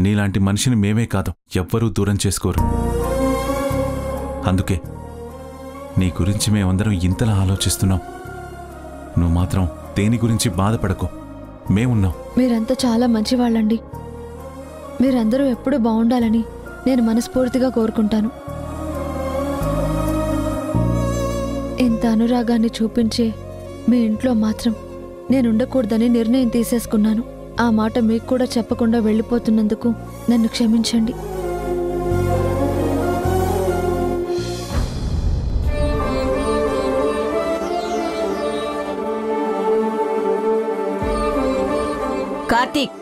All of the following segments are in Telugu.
నీలాంటి మనిషిని మేమే కాదు ఎవ్వరూ దూరం చేసుకోరు. అందుకే నీ గురించి మేమందరం ఇంతలా ఆలోచిస్తున్నాం. నువ్వు మాత్రం దేని గురించి బాధపడకు, మేమున్నాం. మీరంతా చాలా మంచివాళ్ళండి. మీరందరూ ఎప్పుడూ బాగుండాలని నేను మనస్ఫూర్తిగా కోరుకుంటాను. ఇంత అనురాగాన్ని చూపించే మీ ఇంట్లో మాత్రం నేనుండకూడదని నిర్ణయం తీసేసుకున్నాను. ఆ మాట మీకు కూడా చెప్పకుండా వెళ్ళిపోతున్నందుకు నన్ను క్షమించండి. కార్తీక్,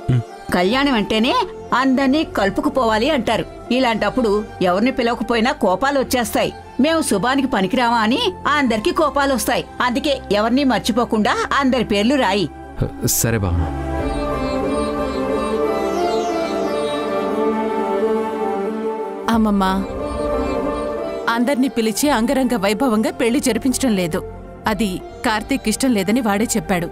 కళ్యాణం అంటేనే అందరినీ కలుపుకుపోవాలి అంటారు. ఇలాంటప్పుడు ఎవరిని పిలవకపోయినా కోపాలు వచ్చేస్తాయి. మేము శుభానికి పనికిరామా అని అందరికీ కోపాలు వస్తాయి. అందుకే ఎవరిని మర్చిపోకుండా అందరి పేర్లు రాయి. సరే బామ్మ. అమ్మమ్మ, అందర్నీ పిలిచి అంగరంగ వైభవంగా పెళ్లి జరిపించడం లేదు. అది కార్తీక్ ఇష్టం లేదని వాడే చెప్పాడు.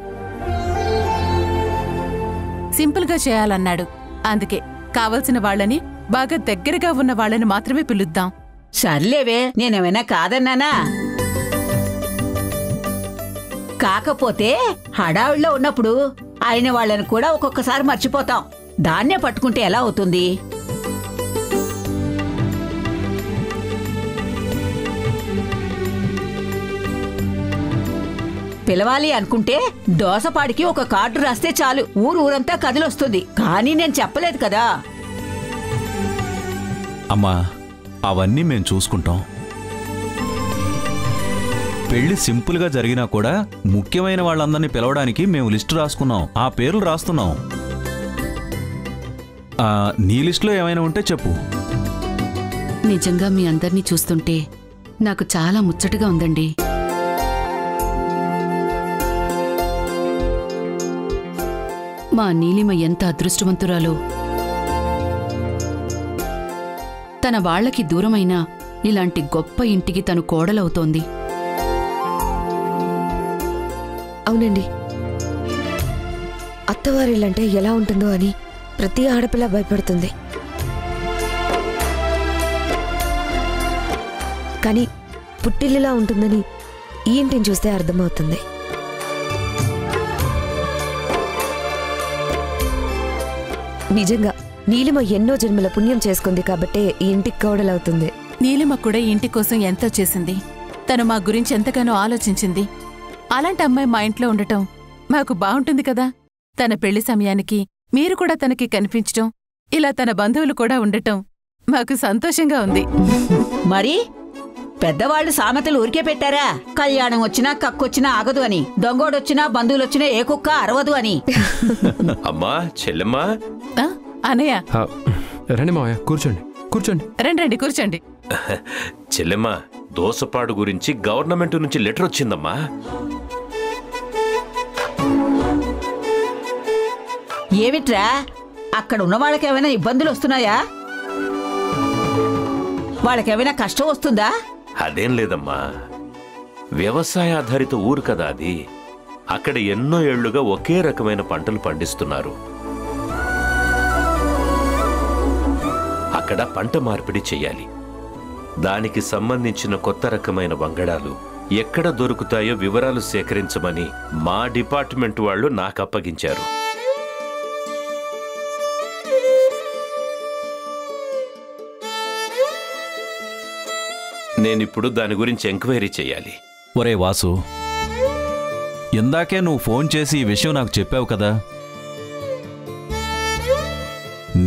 సింపుల్గా చేయాలన్నాడు. అందుకే కావలసిన వాళ్ళని, బాగా దగ్గరగా ఉన్న వాళ్ళని మాత్రమే పిలుద్దాం. సర్లేవే, నేనేమైనా కాదన్నానా? కాకపోతే హడావిడిలో ఉన్నప్పుడు అయిన వాళ్ళని కూడా ఒక్కొక్కసారి మర్చిపోతాం. దాన్నే పట్టుకుంటే ఎలా అవుతుంది? పిలవాలి అనుకుంటే దోసపాడికి ఒక కార్డు రాస్తే చాలు, ఊరంతా కదిలొస్తుంది. కానీ నేను చెప్పలేదు కదా. అమ్మా, అవన్నీ మేం చూసుకుంటాం. పెళ్లి సింపుల్గా జరిగినా కూడా ముఖ్యమైన వాళ్ళందరినీ పిలవడానికి మేము లిస్టు రాసుకున్నాం. ఆ పేర్లు రాస్తున్నాం. నీ లిస్టులో ఏమైనా ఉంటే చెప్పు. నిజంగా మీ అందర్నీ చూస్తుంటే నాకు చాలా ముచ్చటగా ఉందండి. మా నీలిమ ఎంత అదృష్టవంతురాలో. తన వాళ్లకి దూరమైనా ఇలాంటి గొప్ప ఇంటికి తను కోడలవుతోంది. అవునండి, అత్తవారిల్లంటే ఎలా ఉంటుందో అని ప్రతి ఆడపిల్ల భయపడుతుంది. కానీ పుట్టిల్లులా ఉంటుందని ఈ ఇంటిని చూస్తే అర్థమవుతుంది. నిజంగా నీలిమ ఎన్నో జన్మల పుణ్యం చేసుకుంది కాబట్టే ఈ ఇంటికి కోడలవుతుంది. నీలిమ కూడా ఇంటి కోసం ఎంతో చేసింది. తను మా గురించి ఎంతగానో ఆలోచించింది. అలాంటి అమ్మాయి మా ఇంట్లో ఉండటం మాకు బావుంటుంది కదా. తన పెళ్లి సమయానికి మీరు కూడా తనకి కనిపించటం, ఇలా తన బంధువులు కూడా ఉండటం మాకు సంతోషంగా ఉంది. మరి పెద్దవాళ్లు సామెతలు ఊరికే పెట్టారా? కళ్యాణం వచ్చినా కక్కొచ్చినా ఆగదు అని, దొంగోడొచ్చినా బంధువులొచ్చినా ఏ కుక్క అరవదు అని. అమ్మా, చెల్లెమ్మా, అనయ్య రండి మావయ్య, కూర్చోండి కూర్చోండి. రండి కూర్చోండి. చెల్లెమ్మా, దోసపాడు గురించి గవర్నమెంట్ నుంచి లెటర్ వచ్చిందమ్మా. ఏమిట్రా, అక్కడ ఉన్న వాళ్ళకేమైనా ఇబ్బందులు వస్తున్నాయా? వాళ్ళకేమైనా కష్టం వస్తుందా? అదేం లేదమ్మా, వ్యవసాయ ఆధారిత ఊరు కదా అది. అక్కడ ఎన్నో ఏళ్లుగా ఒకే రకమైన పంటలు పండిస్తున్నారు. అక్కడ పంట మార్పిడి చెయ్యాలి. దానికి సంబంధించిన కొత్త రకమైన వంగడాలు ఎక్కడ దొరుకుతాయో వివరాలు సేకరించమని మా డిపార్ట్మెంట్ వాళ్ళు నాకు అప్పగించారు. నేనిప్పుడు దాని గురించి ఎంక్వైరీ చెయ్యాలి. ఒరే వాసు, ఇందాకే నువ్వు ఫోన్ చేసి ఈ విషయం నాకు చెప్పావు కదా.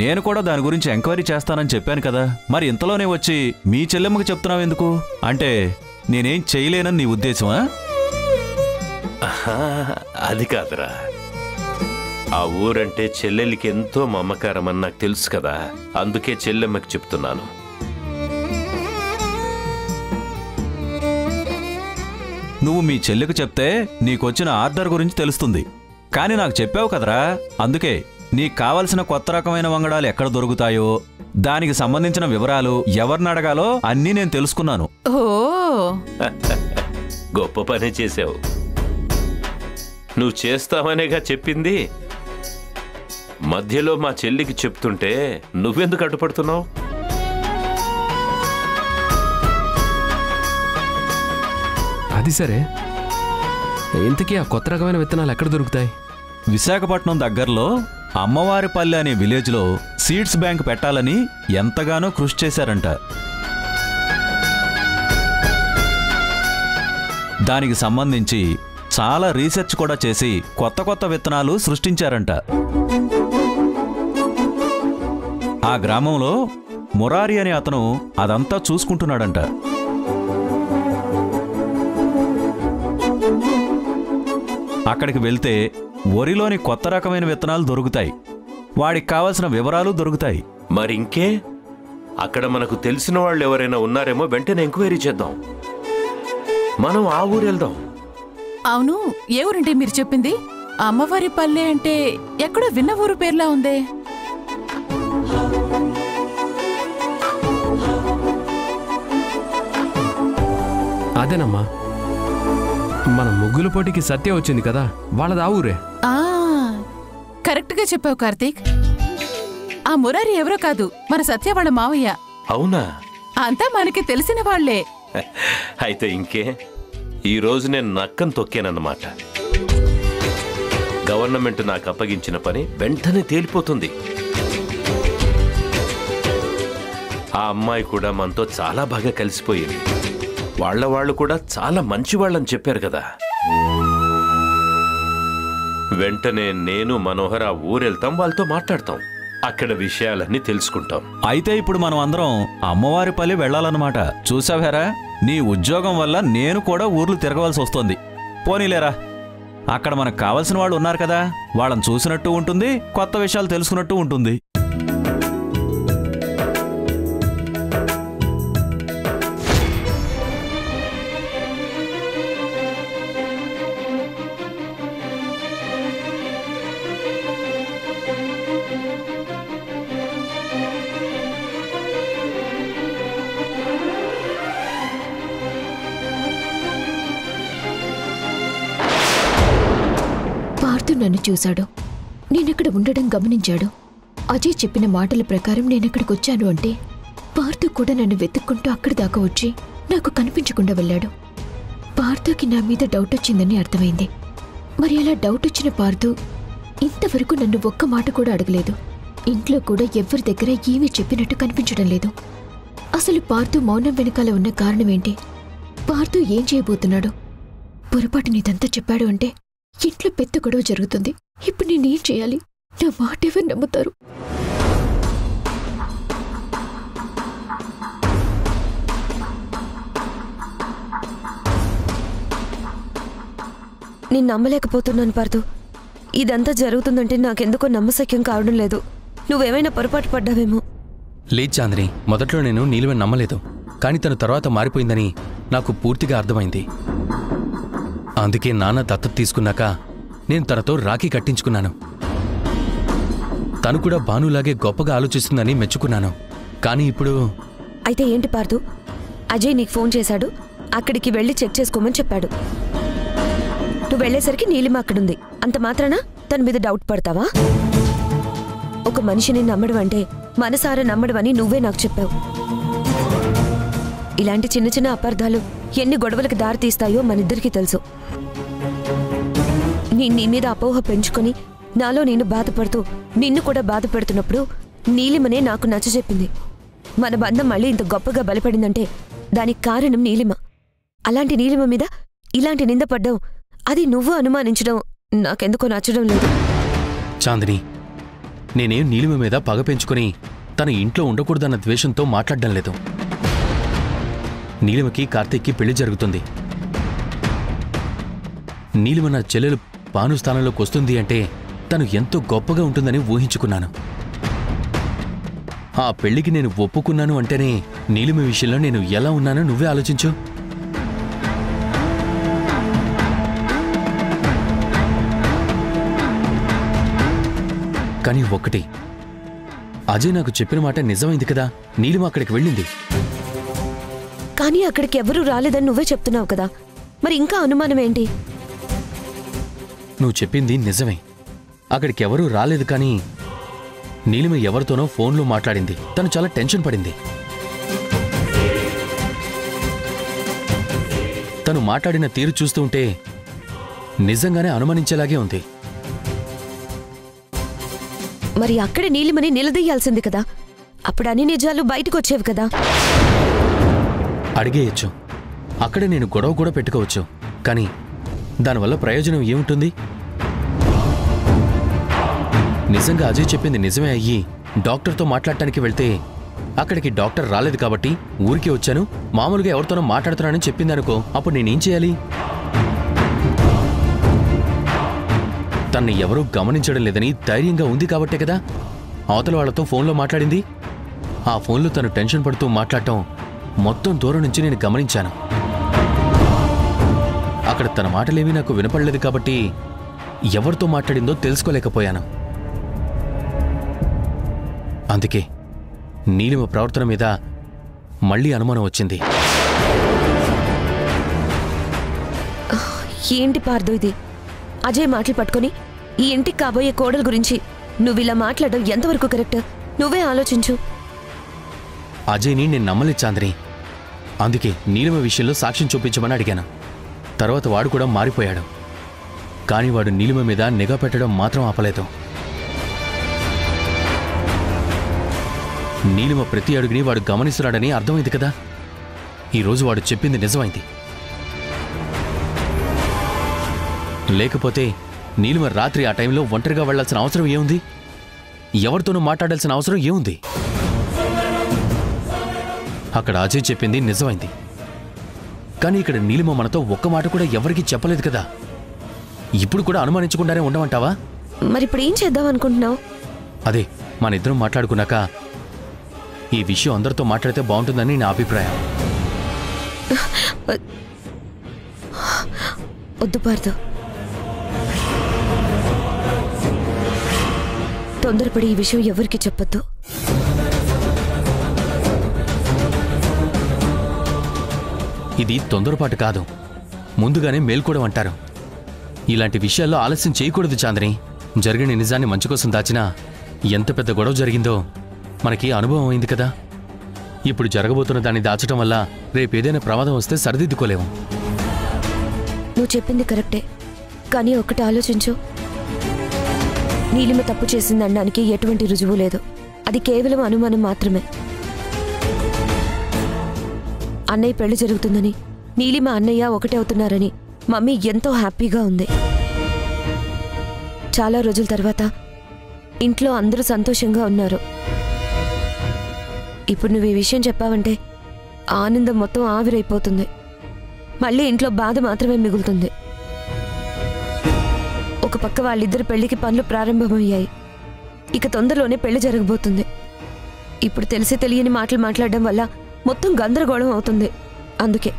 నేను కూడా దాని గురించి ఎంక్వైరీ చేస్తానని చెప్పాను కదా. మరి ఇంతలోనే వచ్చి మీ చెల్లెమ్మకి చెప్తున్నావు ఎందుకు? అంటే నేనేం చేయలేనని నీ ఉద్దేశమా? అది కాదురా, ఆ ఊరంటే చెల్లెలికి ఎంతో మమకారం అని నాకు తెలుసు కదా. అందుకే చెల్లెమ్మకి చెప్తున్నాను. నువ్వు మీ చెల్లికి చెప్తే నీకొచ్చిన ఆర్డర్ గురించి తెలుస్తుంది. కానీ నాకు చెప్పావు కదరా, అందుకే నీకు కావలసిన కొత్త రకమైన వంగడాలు ఎక్కడ దొరుకుతాయో, దానికి సంబంధించిన వివరాలు ఎవరిని అడగాలో అన్నీ నేను తెలుసుకున్నాను. ఓ, గొప్ప పని చేశావు. నువ్వు చేస్తావనేగా చెప్పింది. మధ్యలో మా చెల్లికి చెప్తుంటే నువ్వెందుకు అడ్డుపడుతున్నావు? అది సరే, ఇంతకీ ఆ కొత్త రకమైన విత్తనాలు ఎక్కడ దొరుకుతాయి? విశాఖపట్నం దగ్గరలో అమ్మవారిపల్లె అనే విలేజ్లో సీడ్స్ బ్యాంక్ పెట్టాలని ఎంతగానో కృషి చేశారంట. దానికి సంబంధించి చాలా రీసెర్చ్ కూడా చేసి కొత్త కొత్త విత్తనాలు సృష్టించారంట. ఆ గ్రామంలో మురారి అనే అతను అదంతా చూసుకుంటున్నాడంట. అక్కడికి వెళ్తే వరిలోని కొత్త రకమైన విత్తనాలు దొరుకుతాయి. వాడికి కావలసిన వివరాలు దొరుకుతాయి. మరి ఇంకే, అక్కడ మనకు తెలిసిన వాళ్ళు ఎవరైనా ఉన్నారేమో వెంటనే ఎంక్వైరీ చేద్దాం. మనం ఆ ఊరు వెళ్దాం. అవును, ఏ ఊరంటే మీరు చెప్పింది? అమ్మవారి పల్లె అంటే ఎక్కడో విన్న ఊరు పేర్లా ఉందే. అదేనమ్మా, మన ముగ్గుల పోటీకి సత్య వచ్చింది కదా, వాళ్ళది ఆ ఊరే. కరెక్ట్గా చెప్పావు కార్తీక్. ఆ మురారి ఎవరో కాదు, మన సత్య వాళ్ళ మావయ్య. అవునా? అంతా మనకి తెలిసిన వాళ్లే. అయితే ఇంకే, ఈరోజు నేను నక్కం తొక్కానన్నమాట. గవర్నమెంట్ నాకు అప్పగించిన పని వెంటనే తేలిపోతుంది. ఆ అమ్మాయి కూడా మనతో చాలా బాగా కలిసిపోయింది. వాళ్ళు కూడా చాలా మంచి వాళ్ళని చెప్పారు కదా. వెంటనే నేను మనోహర్ ఆ ఊరెళ్తాం, వాళ్ళతో మాట్లాడతాం. అక్కడ విషయాలన్నీ తెలుసుకుంటాం. అయితే ఇప్పుడు మనం అందరం అమ్మవారిపల్లి వెళ్లాలన్నమాట. చూసావేరా, నీ ఉద్యోగం వల్ల నేను కూడా ఊర్లు తిరగవలసి వస్తోంది. పోనీలేరా, అక్కడ మనకు కావలసిన వాళ్ళు ఉన్నారు కదా, వాళ్ళని చూసినట్టు ఉంటుంది, కొత్త విషయాలు తెలుసుకున్నట్టు ఉంటుంది. నన్ను చూశాడు. నేనక్కడ ఉండడం గమనించాడు. అజయ్ చెప్పిన మాటల ప్రకారం నేనక్కడికొచ్చాను అంటే పార్థు కూడా నన్ను వెతుక్కుంటూ అక్కడి దాకా వచ్చి నాకు కనిపించకుండా వెళ్ళాడు. పార్థుకి నా మీద డౌట్ వచ్చిందని అర్థమైంది. మరి అలా డౌట్ వచ్చిన పార్థు ఇంతవరకు నన్ను ఒక్క మాట కూడా అడగలేదు. ఇంట్లో కూడా ఎవరి దగ్గర ఏమీ చెప్పినట్టు కనిపించడం లేదు. అసలు పార్థు మౌనం వెనకాల ఉన్న కారణమేంటి? పార్థు ఏం చేయబోతున్నాడు? పొరపాటుని ఇదంతా చెప్పాడు అంటే ఇంట్లో పెద్ద గొడవ జరుగుతుంది. ఇప్పుడు నేనేం చేయాలి? నా మాట ఎవరు నమ్ముతారు? నేను నమ్మలేకపోతున్నాను పార్థు. ఇదంతా జరుగుతుందంటే నాకెందుకో నమ్మశక్యం కావడం లేదు. నువ్వేమైనా పొరపాటు పడ్డావేమో. లేదు చాందిని, మొదట్లో నేను నీలిమని నమ్మలేదు. కానీ తను తర్వాత మారిపోయిందని నాకు పూర్తిగా అర్థమైంది. అందుకే నాన్న దత్తత తీసుకున్నాక నేను తనతో రాఖీ కట్టించుకున్నాను. తను కూడా భానులాగే గొప్పగా ఆలోచిస్తుందని మెచ్చుకున్నాను. కానీ ఇప్పుడు... అయితే ఏంటి పార్థు? అజయ్ నీకు ఫోన్ చేశాడు, అక్కడికి వెళ్ళి చెక్ చేసుకోమని చెప్పాడు. నువ్వు వెళ్ళేసరికి నీలిమ అక్కడుంది. అంత మాత్రాన తన మీద డౌట్ పడతావా? ఒక మనిషిని నమ్మడం అంటే మనసారా నమ్మడం అని నువ్వే నాకు చెప్పావు. ఇలాంటి చిన్న చిన్న అపార్థాలు ఎన్ని గొడవలకు దారితీస్తాయో మనిద్దరికీ తెలుసు. నీ మీద అపోహ పెంచుకొని నాలో నేను బాధపడుతూ నిన్ను కూడా బాధ పెడుతున్నప్పుడు నీలిమనే నాకు నచ్చజెప్పింది. మన బంధం మళ్ళీ ఇంత గొప్పగా బలపడిందంటే దానికి కారణం నీలిమ. అలాంటి నీలిమ మీద ఇలాంటి నిందపడ్డం, అది నువ్వు అనుమానించడం నాకెందుకో నచ్చడం లేదు. చాందిని, నేనేం నీలిమ మీద పగ పెంచుకొని తన ఇంట్లో ఉండకూడదన్న ద్వేషంతో మాట్లాడడం లేదు. నీలిమకి కార్తీక్కి పెళ్లి జరుగుతుంది. నీలిమ నా చెల్లెలు భాను స్థానంలోకి వస్తుంది అంటే తను ఎంతో గొప్పగా ఉంటుందని ఊహించుకున్నాను. ఆ పెళ్లికి నేను ఒప్పుకున్నాను అంటేనే నీలిమ విషయంలో నేను ఎలా ఉన్నానో నువ్వే ఆలోచించు. కానీ ఒక్కటి, అజయ్ నాకు చెప్పిన మాట నిజమైంది కదా. నీలిమ అక్కడికి వెళ్ళింది. కానీ అక్కడికి ఎవరూ రాలేదని నువ్వే చెప్తున్నావు కదా, మరి ఇంకా అనుమానం ఏంటి? నువ్వు చెప్పింది నిజమే. అక్కడికెవరూ రాలేదు, కానీ నీలిమ ఎవరితోనో ఫోన్లో మాట్లాడింది. తను చాలా టెన్షన్ పడింది. తను మాట్లాడిన తీరు చూస్తుంటే నిజంగానే అనుమానించేలాగే ఉంది. మరి అక్కడే నీలిమని నిలదీయాల్సింది కదా. అప్పుడు అన్ని నిజాలు బయటకు వచ్చేవి కదా. అడిగేయచ్చు, అక్కడే నేను గొడవ కూడా పెట్టుకోవచ్చు. కానీ దానివల్ల ప్రయోజనం ఏముంటుంది? నిజంగా అజయ్ చెప్పింది నిజమే అయ్యి డాక్టర్తో మాట్లాడటానికి వెళ్తే అక్కడికి డాక్టర్ రాలేదు కాబట్టి ఊరికి వచ్చాను, మామూలుగా ఎవరితోనో మాట్లాడుతున్నానని చెప్పిందనుకో, అప్పుడు నేనేం చేయాలి? తన్ని ఎవరూ గమనించడం లేదని ధైర్యంగా ఉంది కాబట్టే కదా అవతల వాళ్లతో ఫోన్లో మాట్లాడింది. ఆ ఫోన్లో తను టెన్షన్ పడుతూ మాట్లాడటం మొత్తం దూరం నుంచి నేను గమనించాను. అక్కడ తన మాటలేమీ నాకు వినపడలేదు కాబట్టి ఎవరితో మాట్లాడిందో తెలుసుకోలేకపోయాను. అందుకే నీలిమ ప్రవర్తన మీద మళ్ళీ అనుమానం వచ్చింది. ఏంటి పార్దు ఇది? అజయ్ మాటలు పట్టుకొని ఈ ఇంటికి కాబోయే కోడల గురించి నువ్విలా మాట్లాడడం ఎంతవరకు కరెక్ట్? నువ్వే ఆలోచించు. అజయ్ని నేను నమ్మలేదు చాంద్రి. అందుకే నీలిమ విషయంలో సాక్ష్యం చూపించమని అడిగాను. తర్వాత వాడు కూడా మారిపోయాడు. కానీ వాడు నీలిమ మీద నిఘా పెట్టడం మాత్రం ఆపలేదు. నీలిమ ప్రతి అడుగుని వాడు గమనిస్తున్నాడని అర్థమైంది కదా. ఈరోజు వాడు చెప్పింది నిజమైంది. లేకపోతే నీలిమ రాత్రి ఆ టైంలో ఒంటరిగా వెళ్లాల్సిన అవసరం ఏముంది? ఎవరితోనూ మాట్లాడాల్సిన అవసరం ఏముంది? అక్కడ అజయ్ చెప్పింది నిజమైంది. కానీ ఇక్కడ నీలిమ మనతో ఒక్క మాట కూడా ఎవరికీ చెప్పలేదు కదా. ఇప్పుడు కూడా అనుమానించకుండానే ఉండమంటావా? మరి ఇప్పుడు ఏం చేద్దాం అనుకుంటున్నావు? అదే మన ఇద్దరం మాట్లాడుకున్నాక ఈ విషయం అందరితో మాట్లాడితే బాగుంటుందని నా అభిప్రాయం. వద్దు పార్దు, తొందరపడి ఈ విషయం ఎవరికి చెప్పొద్దు. ఇది తొందరపాటు కాదు, ముందుగానే మేల్కోవడం అంటారు. ఇలాంటి విషయాల్లో ఆలస్యం చేయకూడదు చాంద్రి. జరిగిన నిజాన్ని మంచి కోసం దాచినా ఎంత పెద్ద గొడవ జరిగిందో మనకి అనుభవం అయింది కదా. ఇప్పుడు జరగబోతున్న దాన్ని దాచడం వల్ల రేపేదైనా ప్రమాదం వస్తే సరిదిద్దుకోలేము. నువ్వు చెప్పింది కరెక్టే, కానీ ఒకటి ఆలోచించు. నీలిమ తప్పు చేసిందనడానికి ఎటువంటి రుజువు లేదు. అది కేవలం అనుమానం మాత్రమే. అన్నయ్య పెళ్లి జరుగుతుందని, నీలిమ అన్నయ్య ఒకటే అవుతున్నారని మమ్మీ ఎంతో హ్యాపీగా ఉంది. చాలా రోజుల తర్వాత ఇంట్లో అందరూ సంతోషంగా ఉన్నారు. ఇప్పుడు నువ్వు ఈ విషయం చెప్పావంటే ఆనందం మొత్తం ఆవిరైపోతుంది. మళ్ళీ ఇంట్లో బాధ మాత్రమే మిగులుతుంది. ఒక పక్క వాళ్ళిద్దరు పెళ్లికి పనులు ప్రారంభమయ్యాయి. ఇక తొందరలోనే పెళ్లి జరగబోతుంది. ఇప్పుడు తెలిసి తెలియని మాటలు మాట్లాడడం వల్ల మొత్తం గందరగోళం అవుతుంది. అందుకే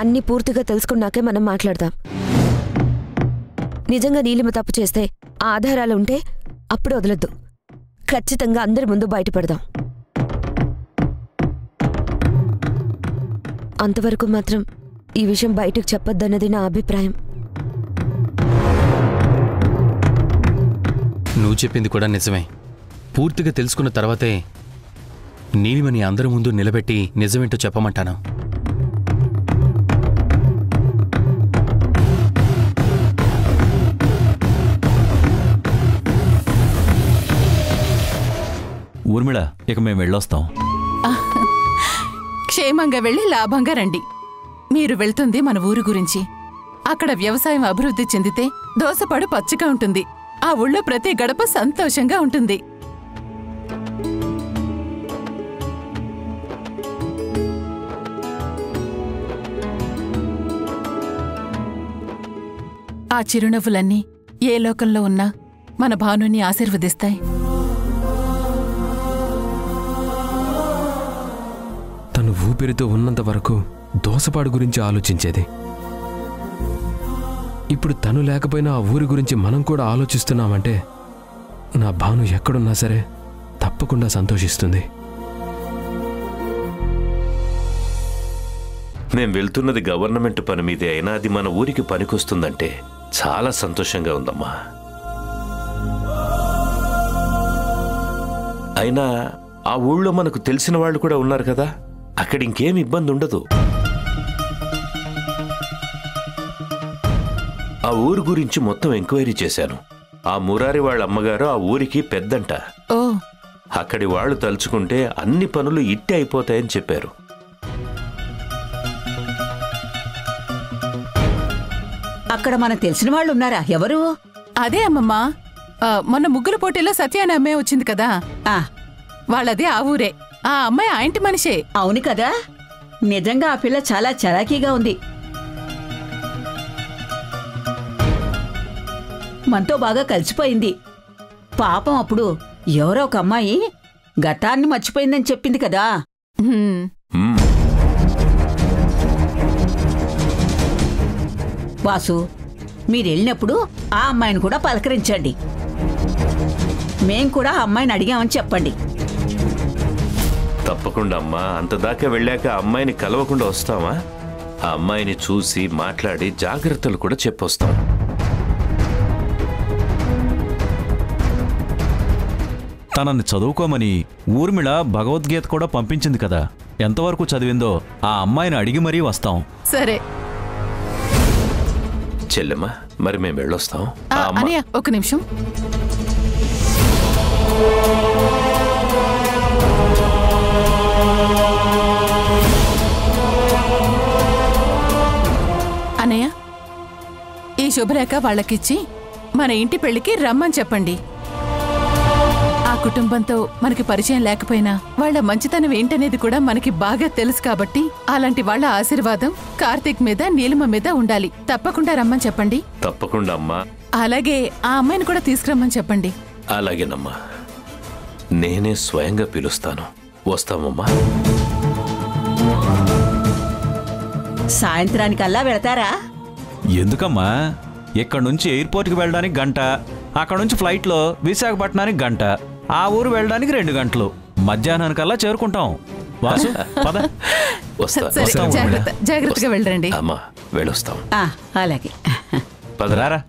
అన్నీ పూర్తిగా తెలుసుకున్నాకే మనం మాట్లాడదాం. నిజంగా నీలిమ తప్పు చేస్తే ఆ ఆధారాలు ఉంటే అప్పుడు వదలొద్దు. ఖచ్చితంగా అందరి ముందు బయటపడదాం. అంతవరకు మాత్రం ఈ విషయం బయటకు చెప్పొద్దన్నది నా అభిప్రాయం. నువ్వు చెప్పింది కూడా నిజమే. పూర్తిగా తెలుసుకున్న తర్వాతే నీలిమని అందరి ముందు నిలబెట్టి నిజమేంటో చెప్పమంటాను. ఊర్మిళ, ఇక మేము వెళ్ళొస్తాం. క్షేమంగా వెళ్ళి లాభంగా రండి. మీరు వెళ్తుంది మన ఊరు గురించి. అక్కడ వ్యవసాయం అభివృద్ధి చెందితే దోసపాడు పచ్చిగా ఉంటుంది. ఆ ఊళ్ళో ప్రతి గడప సంతోషంగా ఉంటుంది. ఆ చిరునవ్వులన్నీ ఏ లోకంలో ఉన్నా మన భానుని ఆశీర్వదిస్తాయి. తను ఊపిరితో ఉన్నంత వరకు దోసపాడు గురించి ఆలోచించేది. ఇప్పుడు తను లేకపోయినా ఆ ఊరి గురించి మనం కూడా ఆలోచిస్తున్నామంటే నా భాను ఎక్కడున్నా సరే తప్పకుండా సంతోషిస్తుంది. మేం వెళ్తున్నది గవర్నమెంట్ పని మీదే అయినా అది మన ఊరికి పనికొస్తుందంటే చాలా సంతోషంగా ఉందమ్మా. అయినా ఆ ఊళ్ళో మనకు తెలిసిన వాళ్ళు కూడా ఉన్నారు కదా, అక్కడ ఇంకేం ఇబ్బంది ఉండదు. ఆ ఊరు గురించి మొత్తం ఎంక్వైరీ చేశాను. ఆ మురారి వాళ్ళ అమ్మగారు ఆ ఊరికి పెద్దంట. అక్కడి వాళ్ళు తలుచుకుంటే అన్ని పనులు ఇట్టే అయిపోతాయని చెప్పారు. అక్కడ మనకు తెలిసిన వాళ్ళు ఉన్నారా? ఎవరు? అదే అమ్మమ్మా, మొన్న ముగ్గుల పోటీలో సత్య అనే అమ్మాయి వచ్చింది కదా, వాళ్ళది ఆ ఊరే. ఆ అమ్మాయి ఆ ఇంటి మనిషే. అవును కదా, నిజంగా ఆ పిల్ల చాలా చలాకీగా ఉంది. మనతో బాగా కలిసిపోయింది. పాపం అప్పుడు ఎవరో ఒక అమ్మాయి గతాన్ని మర్చిపోయిందని చెప్పింది కదా. వాసు, మీరెళ్ళినప్పుడు ఆ అమ్మాయిని కూడా పలకరించండి. మేం కూడా ఆ అమ్మాయిని అడిగామని చెప్పండి. తప్పకుండా అమ్మా. అంతదాకా వెళ్ళాక అమ్మాయిని కలవకుండా వస్తామా? ఆ అమ్మాయిని చూసి మాట్లాడి జాగ్రత్తలు కూడా చెప్పొస్తాం. తనని చదువుకోమని ఊర్మిళ భగవద్గీత కూడా పంపించింది కదా, ఎంతవరకు చదివిందో ఆ అమ్మాయిని అడిగి మరీ వస్తాం. సరే చెల్లెమ్మా, మరి మేము వెళ్ళొస్తాం. అన్నయ్య ఒక నిమిషం. అన్నయ్య, ఈ శుభరేఖ వాళ్ళకిచ్చి మన ఇంటి పెళ్లికి రమ్మని చెప్పండి. ఆ కుటుంబంతో మనకి పరిచయం లేకపోయినా వాళ్ళ మంచితనం ఏంటనేది కూడా మనకి బాగా తెలుసు కాబట్టి అలాంటి వాళ్ళ ఆశీర్వాదం కార్తీక్ మీద నీలిమ మీద ఉండాలి. తప్పకుండా రమ్మని చెప్పండి. తప్పకుండా అమ్మా. అలాగే ఆ అమ్మాయిని కూడా తీసుకురమ్మని చెప్పండి. అలాగేనమ్మా, నేనే స్వయంగా పిలుస్తాను. వస్తామమ్మా. సాయంత్రానికల్లా వెళతారా? ఎందుకమ్మా? ఇక్కడి నుంచి ఎయిర్పోర్ట్కి వెళ్ళడానికి గంట, అక్కడ నుంచి ఫ్లైట్లో విశాఖపట్నానికి గంట, ఆ ఊరు వెళ్ళడానికి 2 గంటలు. మధ్యాహ్నానికల్లా చేరుకుంటాం. వాసు పద. జాగ్రత్తగా వెళ్ళండి. అమ్మా వెళ్ళొస్తాం. అలాగే పదరారా.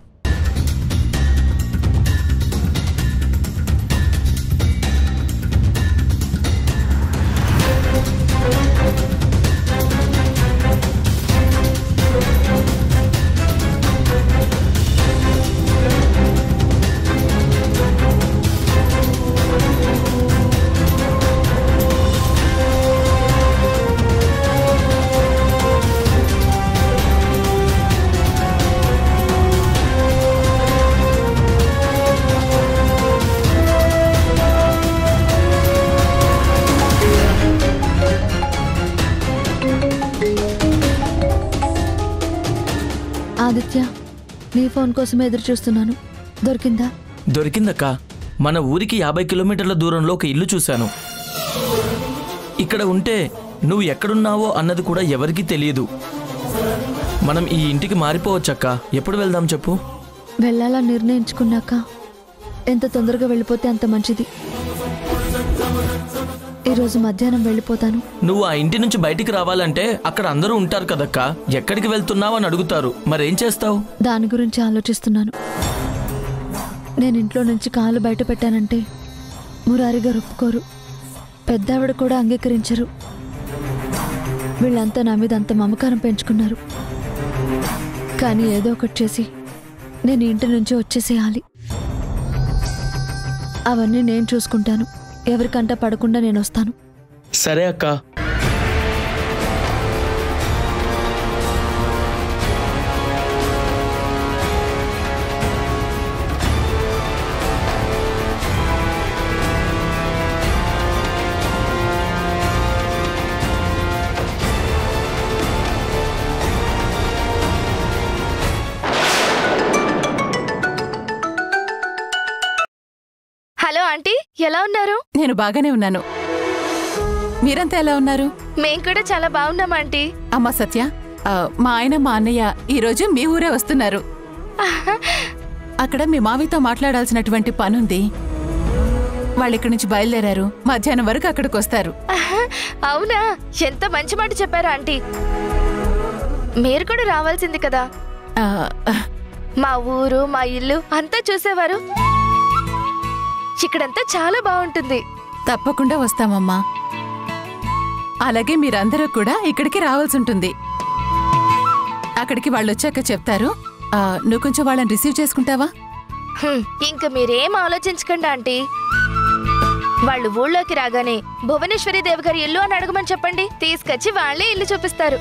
ఆదిత్య, నీ ఫోన్ కోసం ఎదురు చూస్తున్నాను. దొరికిందా? దొరికిందక్క. మన ఊరికి 50 కిలోమీటర్ల దూరంలో ఒక ఇల్లు చూశాను. ఇక్కడ ఉంటే నువ్వు ఎక్కడున్నావో అన్నది కూడా ఎవరికీ తెలియదు. మనం ఈ ఇంటికి మారిపోవచ్చక్క. ఎప్పుడు వెళ్దాం చెప్పు? వెళ్ళాలని నిర్ణయించుకున్నాక ఎంత తొందరగా వెళ్ళిపోతే అంత మంచిది. ఈరోజు మధ్యాహ్నం వెళ్ళిపోతాను. నువ్వు ఆ ఇంటి నుంచి బయటికి రావాలంటే అక్కడ అందరూ ఉంటారు కదక్క. ఎక్కడికి వెళ్తున్నావు అని అడుగుతారు. మరేం చేస్తావు? దాని గురించి ఆలోచిస్తున్నాను. నేను ఇంట్లో నుంచి కాలు బయట పెట్టానంటే మురారి గారు ఒప్పుకోరు, పెద్దావిడ కూడా అంగీకరించరు. వీళ్ళంతా నా మీద అంత మమకారం పెంచుకున్నారు. కానీ ఏదో ఒకటి చేసి నేను ఇంటి నుంచి వచ్చేసేయాలి. అవన్నీ నేను చూసుకుంటాను. ఎవరికంటా పడకుండా నేను వస్తాను. సరే అక్క. హలో ఆంటీ, ఎలా ఉన్నారు? నేను బాగానే ఉన్నాను. మీరంతా ఎలా ఉన్నారు? మేం కూడా చాలా బాగున్నాం ఆంటీ. అమ్మా సత్య, మా ఆయన మా అన్నయ్య ఈరోజు మీ ఊరే వస్తున్నారు. అక్కడ మీ మావితో మాట్లాడాల్సినటువంటి పనుంది. వాళ్ళు ఇక్కడి నుంచి బయలుదేరారు. మధ్యాహ్నం వరకు అక్కడికి వస్తారు. అవునా? ఎంత మంచి మాట చెప్పారు ఆంటీ. మీరు కూడా రావాల్సింది కదా. మా ఊరు మా ఇల్లు అంతా చూసేవారు. ఇక్కడంతా చాలా బాగుంటుంది. తప్పకుండా వస్తామమ్మా. అలాగే మీరందరూ కూడా ఇక్కడికి రావాల్సి ఉంటుంది. అక్కడికి వాళ్ళు వచ్చాక చెప్తారు. నువ్వు కొంచెం వాళ్ళని రిసీవ్ చేసుకుంటావా? ఇంక మీరేం ఆలోచించకండి ఆంటీ. వాళ్ళు ఊళ్ళోకి రాగానే భువనేశ్వరి దేవి గారి ఇల్లు అని అడగమని చెప్పండి. తీసుకొచ్చి వాళ్ళే ఇల్లు చూపిస్తారు.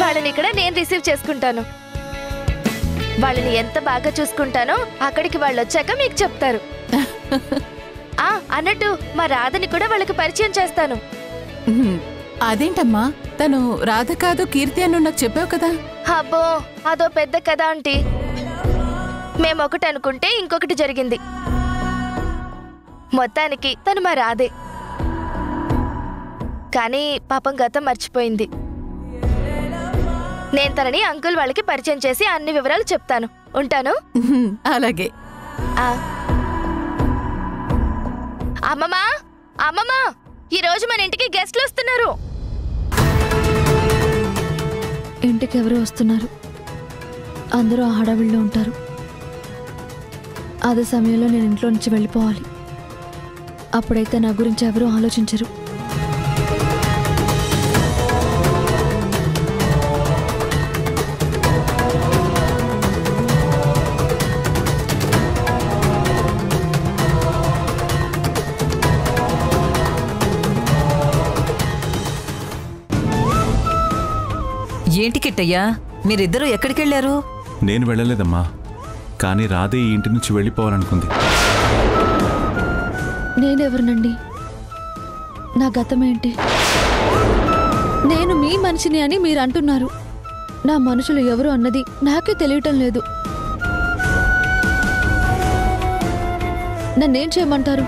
వాళ్ళని ఇక్కడ నేను రిసీవ్ చేసుకుంటాను. వాళ్ళని ఎంత బాగా చూసుకుంటానో అక్కడికి వాళ్ళు వచ్చాక మీకు చెప్తారు. అన్నట్టు మా రాధని కూడా వాళ్ళకి పరిచయం చేస్తాను. అదేంటమ్మా, తను రాధ కాదు కీర్తి అని నాకు చెప్పావు కదా? అబ్బో, అదో పెద్ద కథ ఆంటీ. మేమొకటి అనుకుంటే ఇంకొకటి జరిగింది. మొత్తానికి తను మా రాధే, కానీ పాపం గతం మర్చిపోయింది. నేను తనని అంకుల్ వాళ్ళకి పరిచయం చేసి అన్ని వివరాలు చెప్తాను. ఉంటాను. అలాగే. అమ్మమ్మా, అమ్మమ్మా, ఈరోజు మన ఇంటికి గెస్ట్లు వస్తున్నారు. ఇంటికి ఎవరు వస్తున్నారు? అందరూ ఆ హడావిడిలో ఉంటారు. అదే సమయంలో నేను ఇంట్లో నుంచి వెళ్ళిపోవాలి. అప్పుడైతే నా గురించి ఎవరూ ఆలోచించరు. ఏంటి కిట్టయ్యా, మీరిద్దరూ ఎక్కడికెళ్లారు? నేను వెళ్ళలేదమ్మా, కానీ రాధే ఈ ఇంటి నుంచి వెళ్ళిపోవాలనుకుంది. నేనెవరినండి? నా గతమేంటి? నేను మీ మనిషిని అని మీరు అంటున్నారు. నా మనుషులు ఎవరు అన్నది నాకే తెలియటం లేదు. నన్నేం చేయమంటారు?